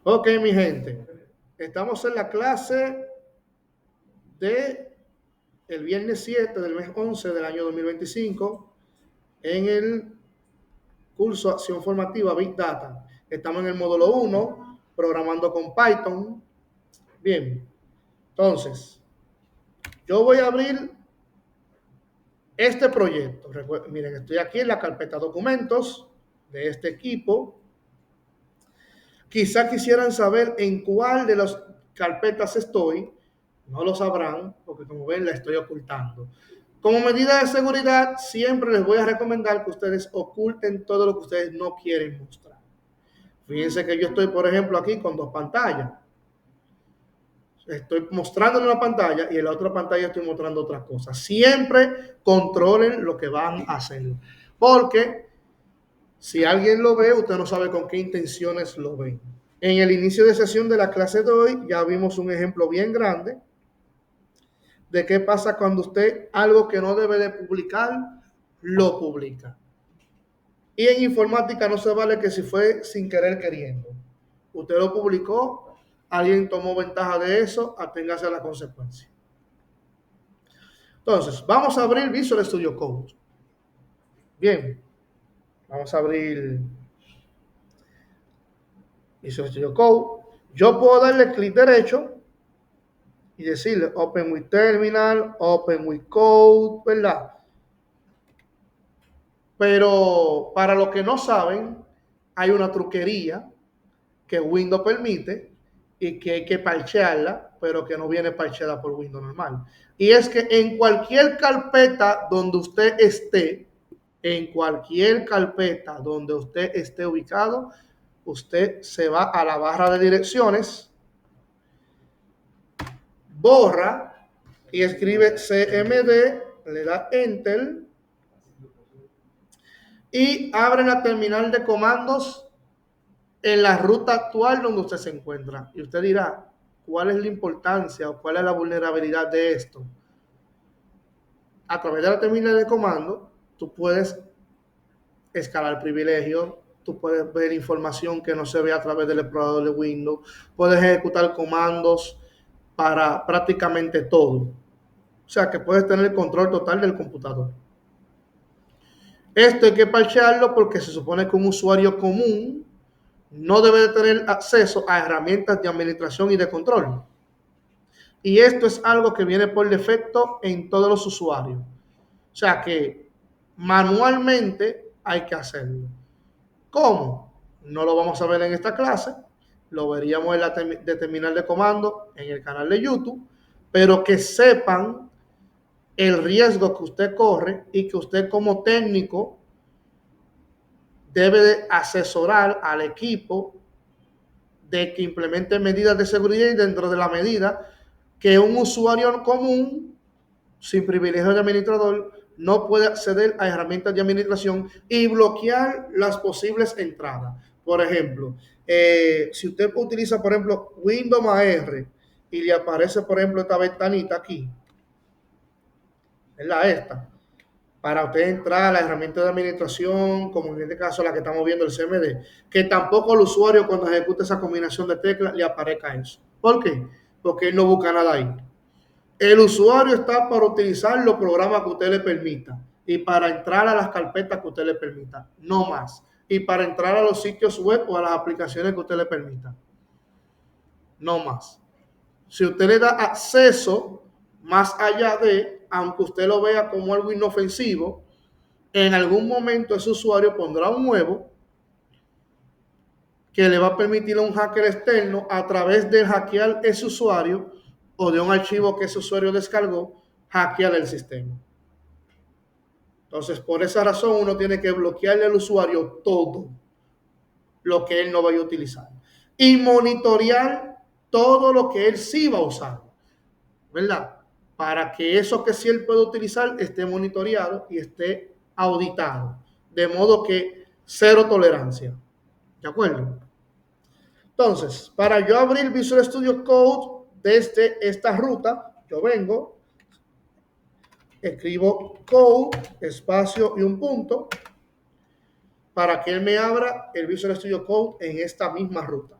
Ok, mi gente, estamos en la clase de el viernes 7 del mes 11 del año 2025 en el curso Acción Formativa Big Data. Estamos en el módulo 1, programando con Python. Bien, entonces, yo voy a abrir este proyecto. Miren, estoy aquí en la carpeta documentos de este equipo. Quizá quisieran saber en cuál de las carpetas estoy. No lo sabrán porque, como ven, la estoy ocultando. Como medida de seguridad, siempre les voy a recomendar que ustedes oculten todo lo que ustedes no quieren mostrar. Fíjense que yo estoy, por ejemplo, aquí con dos pantallas. Estoy mostrando en una pantalla y en la otra pantalla estoy mostrando otras cosas. Siempre controlen lo que van a hacer. Porque si alguien lo ve, usted no sabe con qué intenciones lo ven. En el inicio de sesión de la clase de hoy ya vimos un ejemplo bien grande de qué pasa cuando usted algo que no debe de publicar, lo publica. Y en informática no se vale que si fue sin querer queriendo. Usted lo publicó, alguien tomó ventaja de eso, aténgase a la consecuencia. Entonces, vamos a abrir Visual Studio Code. Bien, vamos a abrir Visual Studio Code. Yo puedo darle clic derecho y decirle Open with Terminal, Open with Code, ¿verdad? Pero para los que no saben, hay una truquería que Windows permite y que hay que parchearla, pero que no viene parcheada por Windows normal. Y es que en cualquier carpeta donde usted esté, en cualquier carpeta donde usted esté ubicado, usted se va a la barra de direcciones, borra y escribe CMD, le da Enter y abre la terminal de comandos en la ruta actual donde usted se encuentra. Y usted dirá, ¿cuál es la importancia o cuál es la vulnerabilidad de esto? A través de la terminal de comando, tú puedes escalar privilegios, tú puedes ver información que no se ve a través del explorador de Windows, puedes ejecutar comandos para prácticamente todo. O sea, que puedes tener el control total del computador. Esto hay que parchearlo porque se supone que un usuario común no debe de tener acceso a herramientas de administración y de control. Y esto es algo que viene por defecto en todos los usuarios. O sea que manualmente hay que hacerlo. ¿Cómo? No lo vamos a ver en esta clase. Lo veríamos en la terminal de comando en el canal de YouTube. Pero que sepan el riesgo que usted corre y que usted como técnico debe de asesorar al equipo de que implemente medidas de seguridad y dentro de la medida que un usuario común sin privilegio de administrador no puede acceder a herramientas de administración y bloquear las posibles entradas. Por ejemplo, si usted utiliza, por ejemplo, Windows más R y le aparece, por ejemplo, esta ventanita aquí, ¿verdad? Esta, para usted entrar a la herramienta de administración, como en este caso la que estamos viendo, el CMD, que tampoco al usuario cuando ejecute esa combinación de teclas le aparezca eso. ¿Por qué? Porque él no busca nada ahí. El usuario está para utilizar los programas que usted le permita y para entrar a las carpetas que usted le permita, no más. Y para entrar a los sitios web o a las aplicaciones que usted le permita, no más. Si usted le da acceso más allá de, aunque usted lo vea como algo inofensivo, en algún momento ese usuario pondrá un nuevo que le va a permitir a un hacker externo a través de hackear ese usuario o de un archivo que ese usuario descargó, hackear el sistema. Entonces, por esa razón uno tiene que bloquearle al usuario todo lo que él no vaya a utilizar y monitorear todo lo que él sí va a usar, ¿verdad? Para que eso que sí él puede utilizar esté monitoreado y esté auditado, de modo que cero tolerancia, ¿de acuerdo? Entonces, para yo abrir Visual Studio Code desde esta ruta, yo vengo, escribo code, espacio y un punto, para que él me abra el Visual Studio Code en esta misma ruta.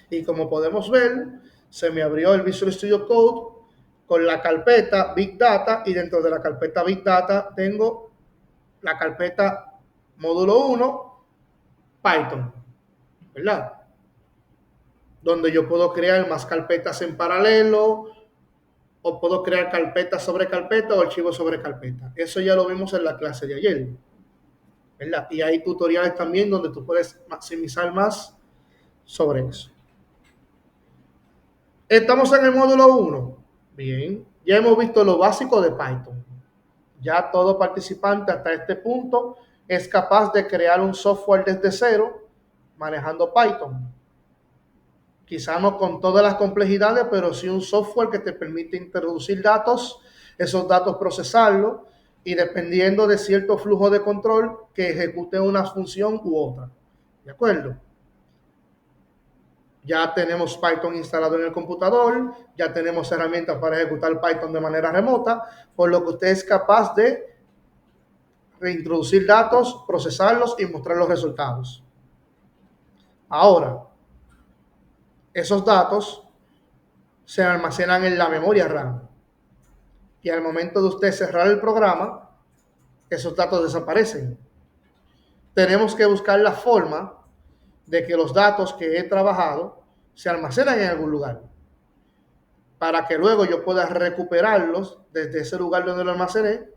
Y como podemos ver, se me abrió el Visual Studio Code con la carpeta Big Data, y dentro de la carpeta Big Data tengo la carpeta módulo 1 Python, ¿verdad? Donde yo puedo crear más carpetas en paralelo, o puedo crear carpeta sobre carpeta o archivo sobre carpeta. Eso ya lo vimos en la clase de ayer, ¿verdad? Y hay tutoriales también donde tú puedes maximizar más sobre eso. Estamos en el módulo 1. Bien, ya hemos visto lo básico de Python. Ya todo participante hasta este punto es capaz de crear un software desde cero manejando Python. Quizá no con todas las complejidades, pero sí un software que te permite introducir datos, esos datos procesarlos, y dependiendo de cierto flujo de control, que ejecute una función u otra. ¿De acuerdo? Ya tenemos Python instalado en el computador, ya tenemos herramientas para ejecutar Python de manera remota, por lo que usted es capaz de reintroducir datos, procesarlos y mostrar los resultados. Ahora, esos datos se almacenan en la memoria RAM, y al momento de usted cerrar el programa, esos datos desaparecen. Tenemos que buscar la forma de que los datos que he trabajado se almacenan en algún lugar, para que luego yo pueda recuperarlos desde ese lugar donde lo almacené,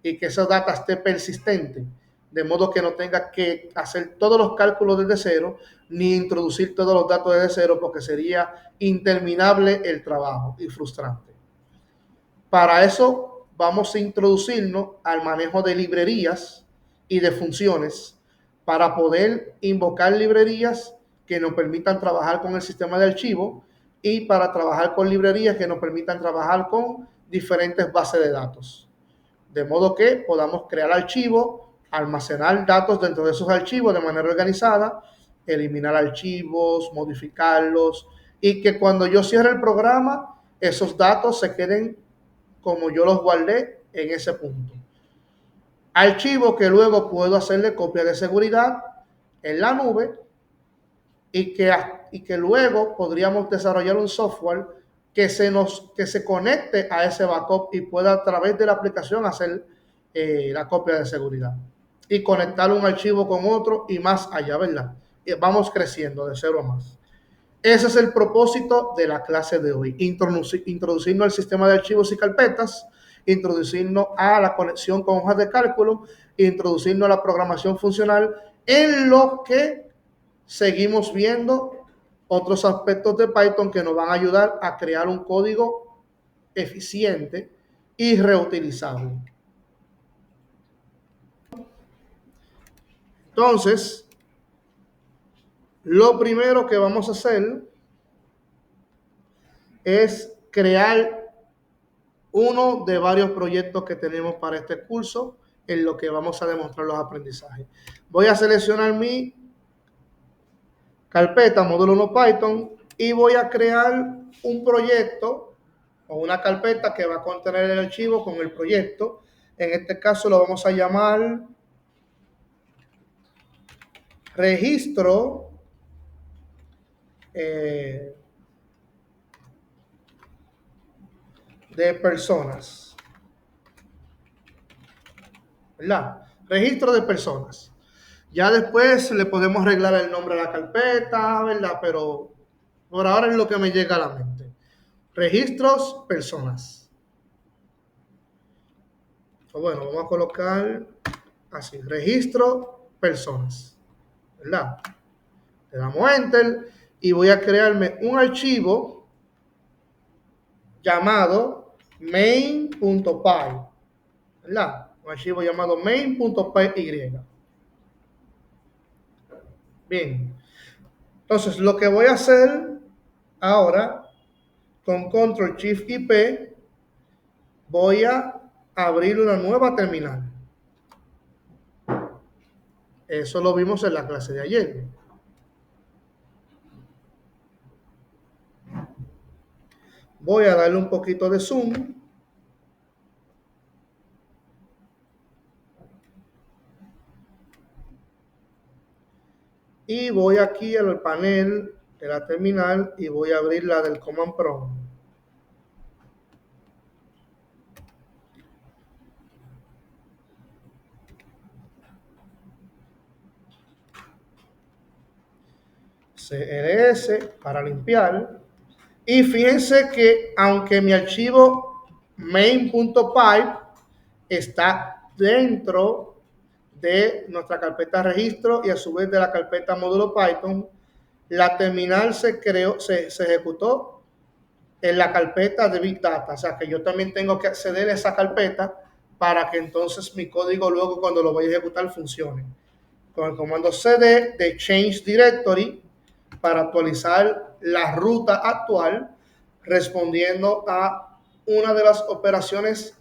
y que esa data esté persistente, de modo que no tenga que hacer todos los cálculos desde cero, ni introducir todos los datos desde cero, porque sería interminable el trabajo y frustrante. Para eso vamos a introducirnos al manejo de librerías y de funciones, para poder invocar librerías que nos permitan trabajar con el sistema de archivo, y para trabajar con librerías que nos permitan trabajar con diferentes bases de datos. De modo que podamos crear archivos, almacenar datos dentro de esos archivos de manera organizada, eliminar archivos, modificarlos, y que cuando yo cierre el programa, esos datos se queden como yo los guardé en ese punto. Archivo que luego puedo hacerle copia de seguridad en la nube, y que luego podríamos desarrollar un software que se conecte a ese backup y pueda a través de la aplicación hacer la copia de seguridad y conectar un archivo con otro y más allá, ¿verdad? Y vamos creciendo de cero a más. Ese es el propósito de la clase de hoy: introducirnos al sistema de archivos y carpetas, introducirnos a la conexión con hojas de cálculo, introducirnos a la programación funcional, en lo que seguimos viendo otros aspectos de Python que nos van a ayudar a crear un código eficiente y reutilizable. Entonces, lo primero que vamos a hacer es crear uno de varios proyectos que tenemos para este curso, en lo que vamos a demostrar los aprendizajes. Voy a seleccionar mi carpeta módulo 1 Python y voy a crear un proyecto o una carpeta que va a contener el archivo con el proyecto. En este caso lo vamos a llamar registro de personas, ¿verdad? Registro de personas. Ya después le podemos arreglar el nombre a la carpeta, ¿verdad? Pero por ahora es lo que me llega a la mente. Registros, personas. O bueno, vamos a colocar así: registro, personas, ¿verdad? Le damos Enter y voy a crearme un archivo llamado main.py, ¿verdad? Un archivo llamado main.py. Bien, entonces lo que voy a hacer ahora, con Control Shift y P, voy a abrir una nueva terminal. Eso lo vimos en la clase de ayer. Voy a darle un poquito de zoom. Y voy aquí al panel de la terminal y voy a abrir la del Command Prompt. CLS para limpiar. Y fíjense que aunque mi archivo main.py está dentro de nuestra carpeta registro y a su vez de la carpeta módulo Python, la terminal se creó, se ejecutó en la carpeta de Big Data. O sea que yo también tengo que acceder a esa carpeta para que entonces mi código luego cuando lo vaya a ejecutar funcione. Con el comando cd de change directory para actualizar la ruta actual respondiendo a una de las operaciones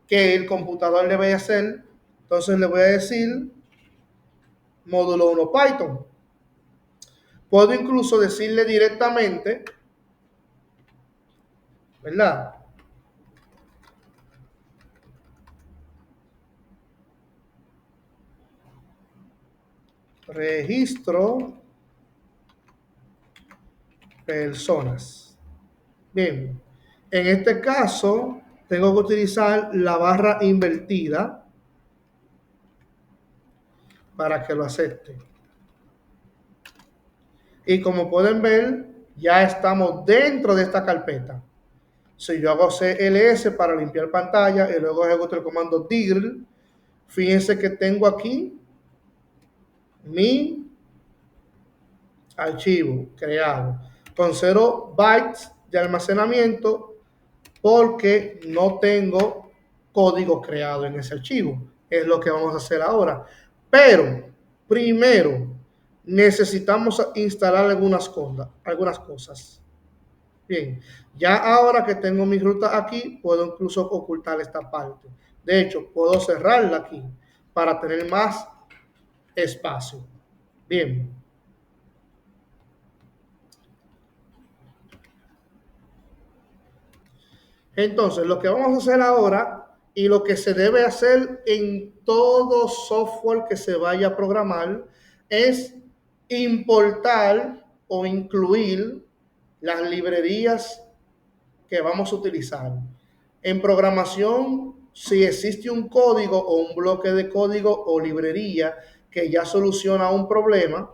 que el computador debe hacer. Entonces le voy a decir módulo 1 Python. Puedo incluso decirle directamente, ¿verdad? Registro personas. Bien, en este caso tengo que utilizar la barra invertida para que lo acepte. Y como pueden ver, ya estamos dentro de esta carpeta. Si yo hago CLS para limpiar pantalla y luego ejecuto el comando dir, fíjense que tengo aquí mi archivo creado con 0 bytes de almacenamiento porque no tengo código creado en ese archivo. Es lo que vamos a hacer ahora. Pero primero necesitamos instalar algunas cosas. Bien, ya ahora que tengo mi ruta aquí, puedo incluso ocultar esta parte. De hecho, puedo cerrarla aquí para tener más espacio. Bien. Entonces, lo que vamos a hacer ahora y lo que se debe hacer en todo software que se vaya a programar es importar o incluir las librerías que vamos a utilizar. En programación, si existe un código o un bloque de código o librería que ya soluciona un problema,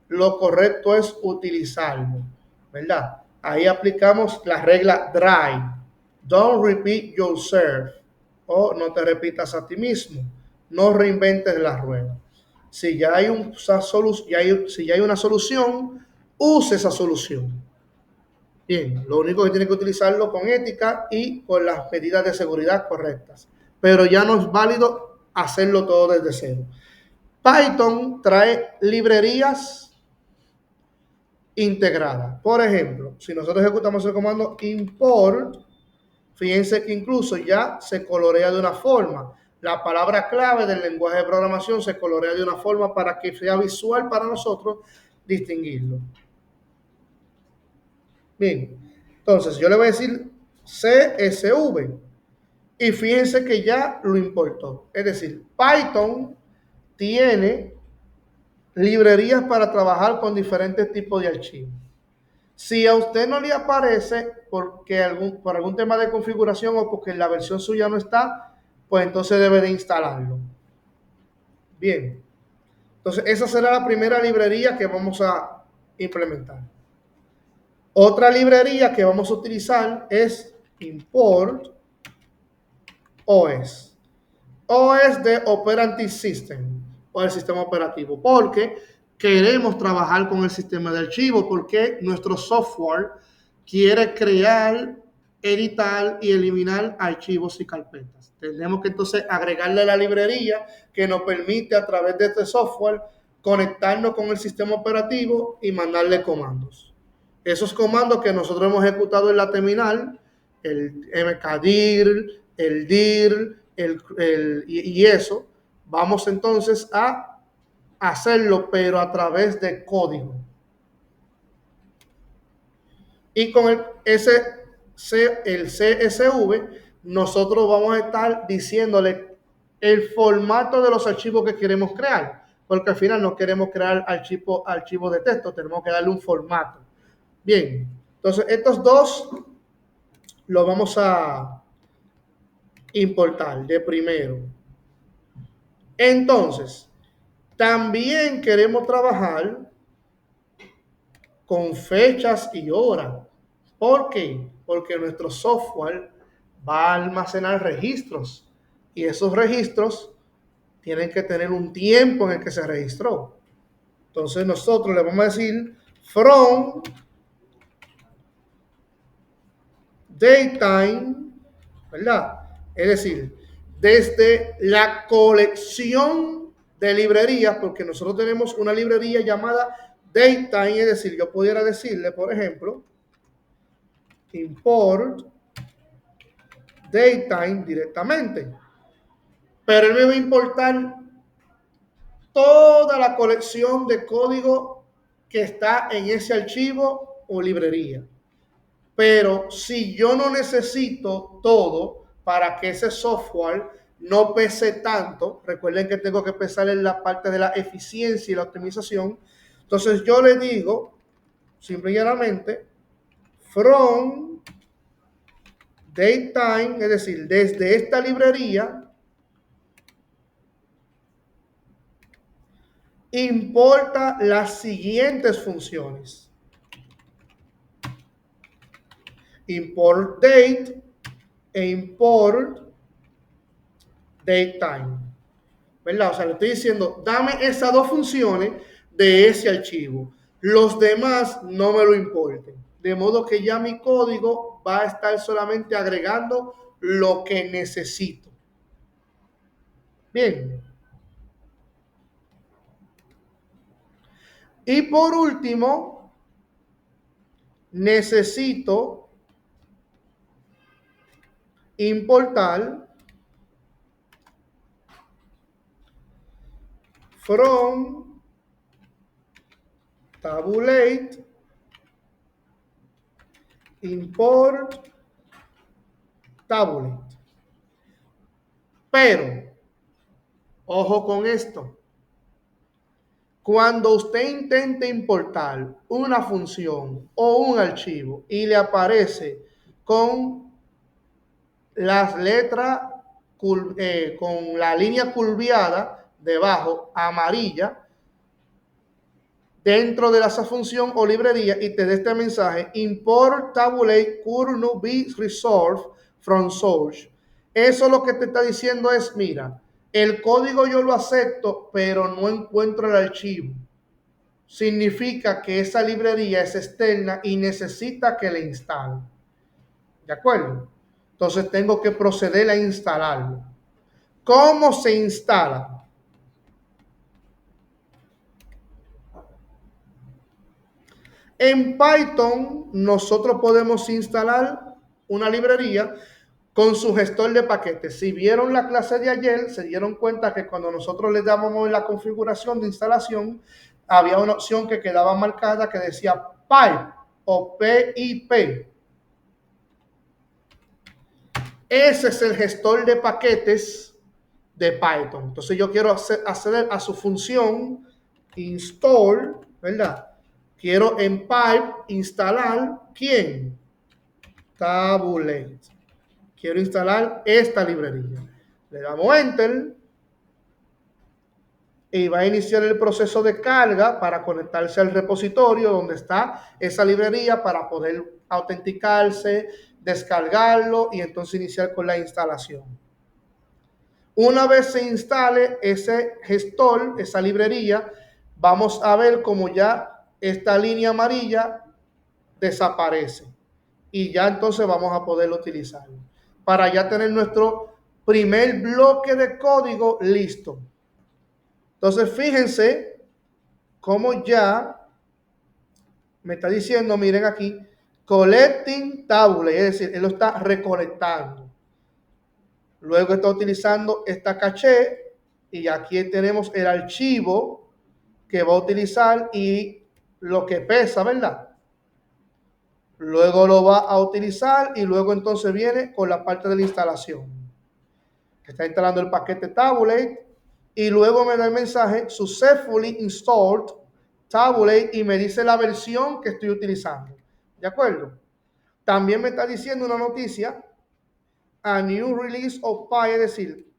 lo correcto es utilizarlo, ¿verdad? Ahí aplicamos la regla DRY, don't repeat yourself, o no te repitas a ti mismo, no reinventes la rueda. Si ya hay, si ya hay una solución, use esa solución. Bien, lo único que tiene que utilizarlo con ética y con las medidas de seguridad correctas. Pero ya no es válido hacerlo todo desde cero. Python trae librerías integradas. Por ejemplo, si nosotros ejecutamos el comando import, fíjense que incluso ya se colorea de una forma. La palabra clave del lenguaje de programación se colorea de una forma para que sea visual para nosotros distinguirlo. Bien, entonces yo le voy a decir CSV y fíjense que ya lo importó. Es decir, Python tiene librerías para trabajar con diferentes tipos de archivos. Si a usted no le aparece porque por algún tema de configuración o porque la versión suya no está, pues entonces debe de instalarlo. Bien, entonces esa será la primera librería que vamos a implementar. Otra librería que vamos a utilizar es import OS. OS de Operating System o el sistema operativo, porque queremos trabajar con el sistema de archivo, porque nuestro software quiere crear, editar y eliminar archivos y carpetas. Tenemos que entonces agregarle la librería que nos permite a través de este software conectarnos con el sistema operativo y mandarle comandos. Esos comandos que nosotros hemos ejecutado en la terminal, el mkdir, el dir, y eso, vamos entonces a hacerlo, pero a través de código. Y con el CSV, nosotros vamos a estar diciéndole el formato de los archivos que queremos crear. porque al final no queremos crear archivos de texto, tenemos que darle un formato. Bien, entonces estos dos los vamos a importar de primero. Entonces, también queremos trabajar con fechas y horas. ¿Por qué? Porque nuestro software va a almacenar registros y esos registros tienen que tener un tiempo en el que se registró. Entonces nosotros le vamos a decir from datetime, ¿verdad? Es decir, desde la colección de librerías, porque nosotros tenemos una librería llamada datetime, es decir, yo pudiera decirle, por ejemplo, import datetime directamente. Pero él me va a importar toda la colección de código que está en ese archivo o librería. Pero si yo no necesito todo para que ese software no pese tanto, recuerden que tengo que pesar en la parte de la eficiencia y la optimización, entonces yo le digo, simple y llanamente, from datetime, es decir, desde esta librería, importa las siguientes funciones. Import date e import datetime. ¿Verdad? O sea, le estoy diciendo, dame esas dos funciones de ese archivo. Los demás no me lo importen. De modo que ya mi código va a estar solamente agregando lo que necesito. Bien. Y por último, necesito importar from tabulate import tabulate. Pero, ojo con esto. Cuando usted intente importar una función o un archivo y le aparece con las letras, con la línea curviada debajo, amarilla, dentro de esa función o librería y te dé este mensaje, import tabulate could not be resolved from source. Eso lo que te está diciendo es, mira, el código yo lo acepto, pero no encuentro el archivo. Significa que esa librería es externa y necesita que la instale. ¿De acuerdo? Entonces tengo que proceder a instalarlo. ¿Cómo se instala? En Python nosotros podemos instalar una librería con su gestor de paquetes. Si vieron la clase de ayer, se dieron cuenta que cuando nosotros le dábamos la configuración de instalación, había una opción que quedaba marcada que decía pipe o PIP. Ese es el gestor de paquetes de Python. Entonces yo quiero acceder a su función install, ¿verdad? Quiero en pipe instalar, ¿quién? Tabulate. Quiero instalar esta librería. Le damos Enter y va a iniciar el proceso de carga para conectarse al repositorio donde está esa librería para poder autenticarse, descargarlo y entonces iniciar con la instalación. Una vez se instale ese gestor, esa librería, vamos a ver cómo ya esta línea amarilla desaparece y ya entonces vamos a poderlo utilizar para ya tener nuestro primer bloque de código listo. Entonces fíjense cómo ya me está diciendo, miren aquí, collecting table, es decir, él lo está recolectando. Luego está utilizando esta caché y aquí tenemos el archivo que va a utilizar y lo que pesa, ¿verdad? Luego lo va a utilizar y luego entonces viene con la parte de la instalación. Está instalando el paquete Tabulate y luego me da el mensaje successfully installed Tabulate y me dice la versión que estoy utilizando. ¿De acuerdo? También me está diciendo una noticia, a new release of Pi, es decir,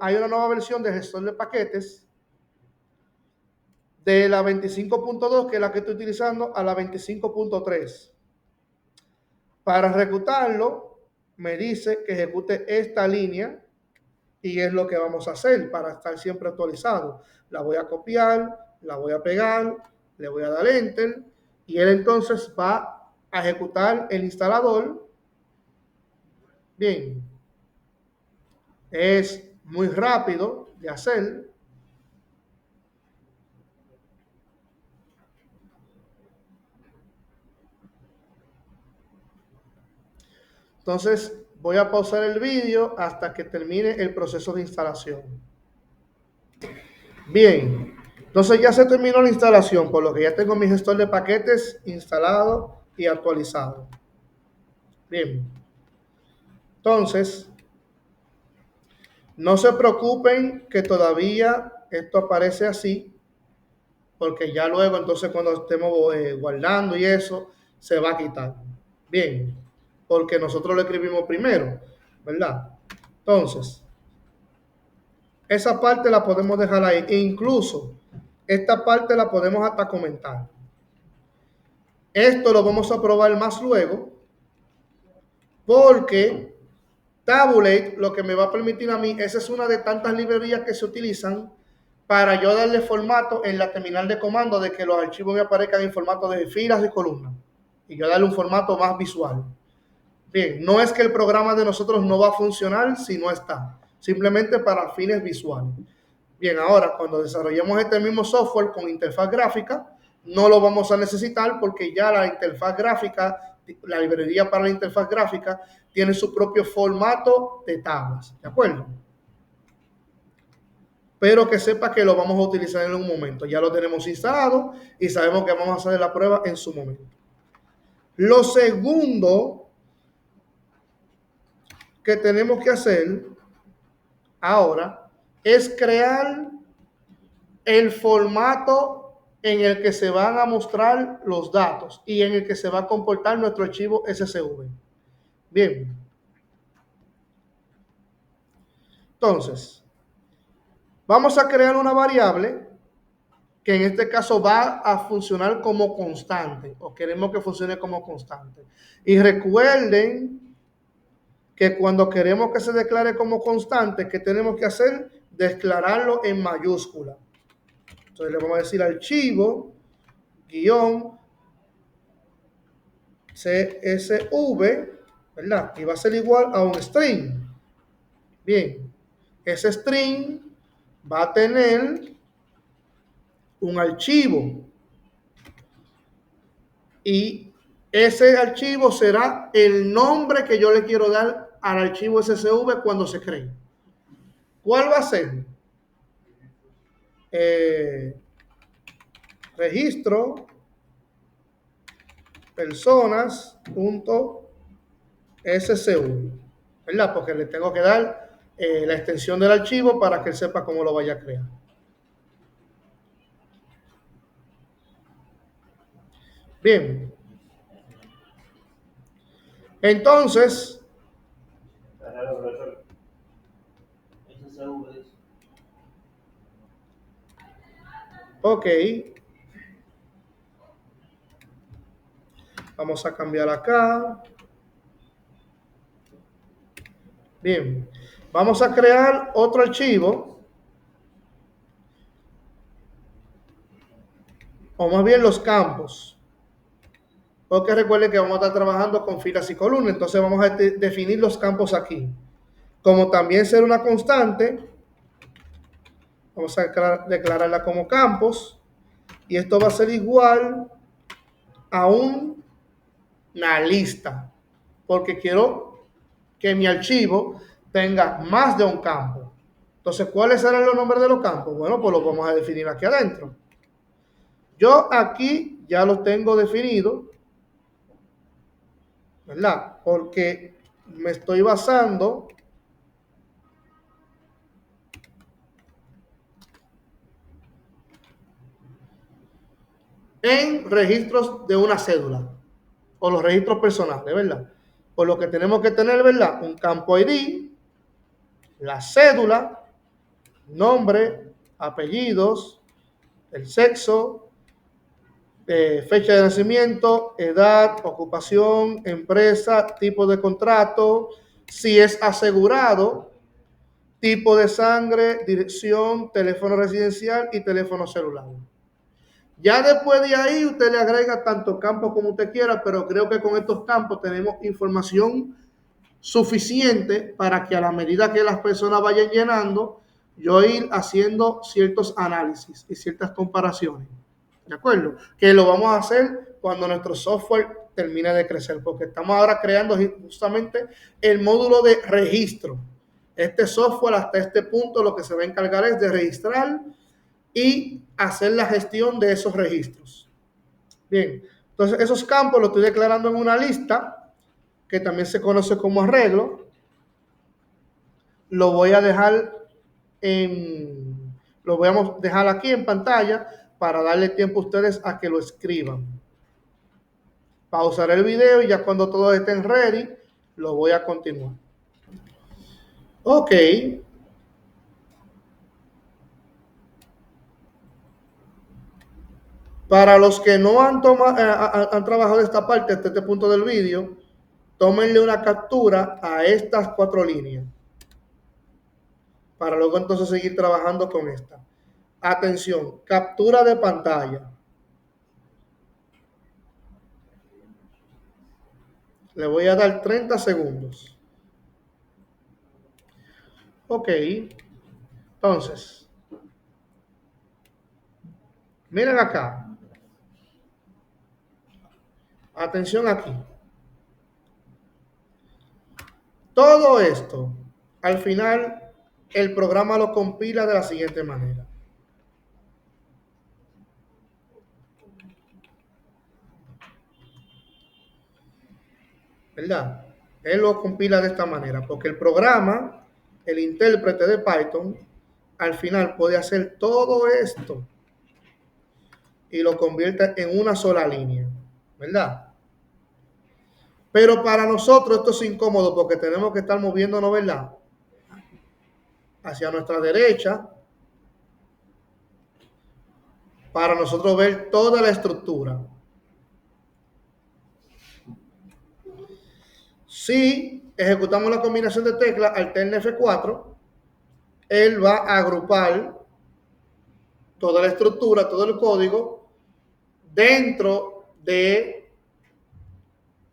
hay una nueva versión de gestor de paquetes de la 25.2, que es la que estoy utilizando, a la 25.3. Para ejecutarlo, me dice que ejecute esta línea y es lo que vamos a hacer para estar siempre actualizado. La voy a copiar, la voy a pegar, le voy a dar Enter y él entonces va a ejecutar el instalador. Bien, es muy rápido de hacer. Entonces voy a pausar el vídeo hasta que termine el proceso de instalación. Bien, entonces ya se terminó la instalación, por lo que ya tengo mi gestor de paquetes instalado y actualizado. Bien, entonces no se preocupen que todavía esto aparece así, porque ya luego entonces cuando estemos guardando y eso, se va a quitar. Bien, porque nosotros lo escribimos primero, ¿verdad? Entonces, esa parte la podemos dejar ahí. E incluso, esta parte la podemos hasta comentar. Esto lo vamos a probar más luego, porque Tabulate lo que me va a permitir a mí, esa es una de tantas librerías que se utilizan para yo darle formato en la terminal de comando de que los archivos me aparezcan en formato de filas y columnas y yo darle un formato más visual. Bien, no es que el programa de nosotros no va a funcionar si no está, simplemente para fines visuales. Bien, ahora cuando desarrollemos este mismo software con interfaz gráfica, no lo vamos a necesitar porque ya la interfaz gráfica, la librería para la interfaz gráfica, tiene su propio formato de tablas, ¿de acuerdo? Pero que sepa que lo vamos a utilizar en un momento. Ya lo tenemos instalado y sabemos que vamos a hacer la prueba en su momento. Lo segundo que tenemos que hacer ahora es crear el formato en el que se van a mostrar los datos y en el que se va a comportar nuestro archivo SSV. Bien. Entonces, vamos a crear una variable que en este caso va a funcionar como constante o queremos que funcione como constante. Y recuerden que cuando queremos que se declare como constante, ¿qué tenemos que hacer? Declararlo en mayúscula. Entonces le vamos a decir archivo guión CSV, ¿verdad? Y va a ser igual a un string. Bien, ese string va a tener un archivo y ese archivo será el nombre que yo le quiero dar al archivo SSV cuando se cree. ¿Cuál va a ser? Registro personas.scv, ¿verdad? Porque le tengo que dar la extensión del archivo para que él sepa cómo lo vaya a crear. Bien. Entonces, ok, vamos a cambiar acá. Bien, vamos a crear otro archivo, o más bien los campos, porque recuerden que vamos a estar trabajando con filas y columnas, entonces vamos a definir los campos aquí. Como también ser una constante, vamos a declararla como campos, y esto va a ser igual a una lista, porque quiero que mi archivo tenga más de un campo. Entonces, ¿cuáles serán los nombres de los campos? Bueno, pues los vamos a definir aquí adentro. Yo aquí ya los tengo definidos, ¿verdad? Porque me estoy basando en registros de una cédula o los registros personales, ¿verdad? Por lo que tenemos que tener, ¿verdad? Un campo ID, la cédula, nombre, apellidos, el sexo, fecha de nacimiento, edad, ocupación, empresa, tipo de contrato, si es asegurado, tipo de sangre, dirección, teléfono residencial y teléfono celular. Ya después de ahí usted le agrega tantos campos como usted quiera, pero creo que con estos campos tenemos información suficiente para que a la medida que las personas vayan llenando, yo ir haciendo ciertos análisis y ciertas comparaciones. ¿De acuerdo? Que lo vamos a hacer cuando nuestro software termine de crecer, porque estamos ahora creando justamente el módulo de registro. Este software hasta este punto lo que se va a encargar es de registrar y hacer la gestión de esos registros. Bien, entonces esos campos los estoy declarando en una lista que también se conoce como arreglo. Lo voy a dejar lo voy a dejar aquí en pantalla para darle tiempo a ustedes a que lo escriban. Pausaré el video y ya cuando todos estén ready, lo voy a continuar. Ok. Para los que no han trabajado esta parte hasta este punto del video, tómenle una captura a estas 4 líneas para luego entonces seguir trabajando con esta. Atención, captura de pantalla. Le voy a dar 30 segundos. Ok. Entonces, miren acá. Atención aquí. Todo esto, al final, el programa lo compila de la siguiente manera. ¿Verdad? Él lo compila de esta manera, porque el programa, el intérprete de Python, al final puede hacer todo esto y lo convierte en una sola línea, ¿verdad? Pero para nosotros esto es incómodo porque tenemos que estar moviéndonos, ¿verdad? Hacia nuestra derecha para nosotros ver toda la estructura. Si ejecutamos la combinación de teclas Alt F4, él va a agrupar toda la estructura, todo el código dentro de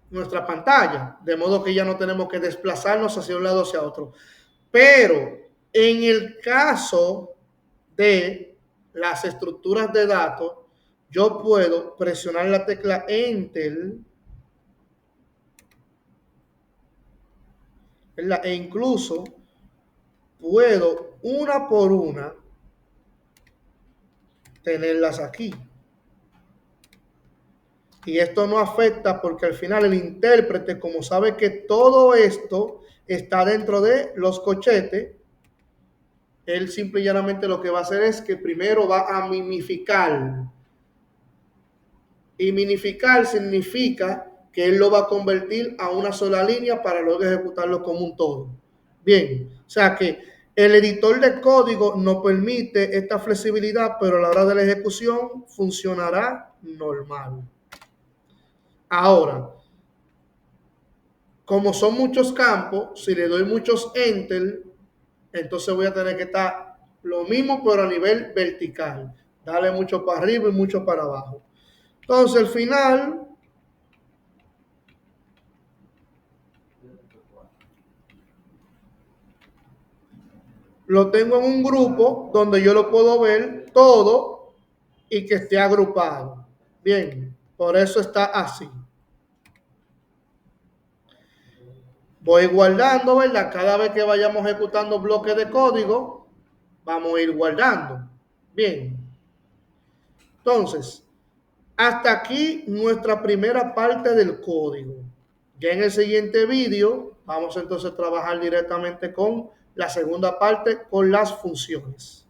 nuestra pantalla, de modo que ya no tenemos que desplazarnos hacia un lado o hacia otro. Pero en el caso de las estructuras de datos, yo puedo presionar la tecla Enter, ¿verdad? E incluso puedo una por una tenerlas aquí. Y esto no afecta porque al final el intérprete, como sabe que todo esto está dentro de los corchetes, él simple y llanamente lo que va a hacer es que primero va a minificar. Y minificar significa que él lo va a convertir a una sola línea para luego ejecutarlo como un todo. Bien, o sea que el editor de código no permite esta flexibilidad, pero a la hora de la ejecución funcionará normal. Ahora, como son muchos campos, si le doy muchos enter, entonces voy a tener que estar lo mismo, pero a nivel vertical. Darle mucho para arriba y mucho para abajo. Entonces, al final, lo tengo en un grupo donde yo lo puedo ver todo y que esté agrupado. Bien, por eso está así. Voy guardando, ¿verdad? Cada vez que vayamos ejecutando bloques de código, vamos a ir guardando. Bien. Entonces, hasta aquí nuestra primera parte del código. Ya en el siguiente vídeo vamos entonces a trabajar directamente con la segunda parte, con las funciones.